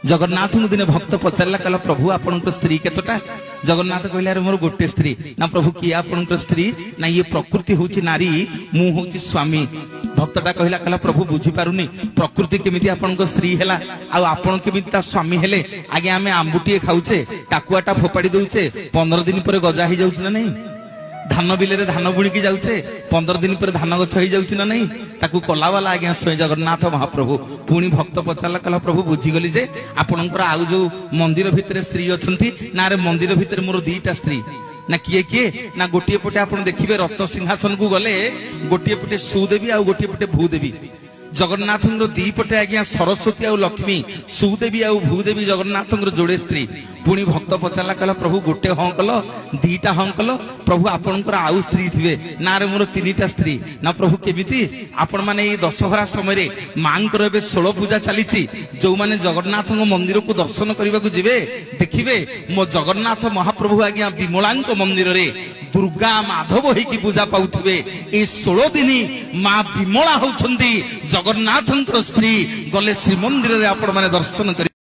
जगन्नाथ दिने भक्त पचारा कहला प्रभु आपण स्त्री केतोटा जगन्नाथ कहले मोर गोटे स्त्री ना प्रभु किए आपण स्त्री ना ये प्रकृति हूँ नारी मु हूँ स्वामी भक्तटा कहला प्रभु बुझी पारुनी प्रकृति केमिति आपण स्त्री हैला आपण केमिति ता स्वामी हेले आगे आमे आंबुटीए खाऊचे टाकुआटा फोपाड़ी दउचे 15 दिन पर गजा ही जाउछ ना नहीं धान बिले रे धान बुणी की जाउचे 15 दिन पर धान गछ ही जाउछ ना नहीं ताकू कला वाला आज्ञा स्वयं जगन्नाथ महाप्रभु पुणी भक्त पचारा कहला प्रभु बुझीगली जे आपणकर आउ जो मंदिर भितर स्त्री अछंती ना रे मंदिर भितर मोर दीटा स्त्री ना किए किए ना गोटे पटे आपण देखिबे रत्न सिंहासन को गले गोटे पटे सुदेवी आ गोटे पटे भूदेवी जगन्नाथ दी पटे आज्ञा सरस्वती आ लक्ष्मी सुदेवी आ भूदेवी जगन्नाथ जोड़े स्त्री पुणी भक्त पचारा कहला प्रभु गोटे हाँ कल दीटा हाँ कल प्रभु आपणकर आउ स्त्री थे ना रे मोर 3टा स्त्री ना प्रभु केमिति आपण माने ये दशहरा समय मांकर एबे 16 पूजा चली जो माने जगन्नाथ मंदिर को दर्शन करने को जिवे देखिबे मो जगन्नाथ महाप्रभु आज्ञा विमलांक मंदिर रे दुर्गा माधव होइकी पूजा पाउथिबे ए 16 दिन मां विमला होउछंती जगन्नाथ स्त्री गले श्रीमंदिर रे आपण माने दर्शन करि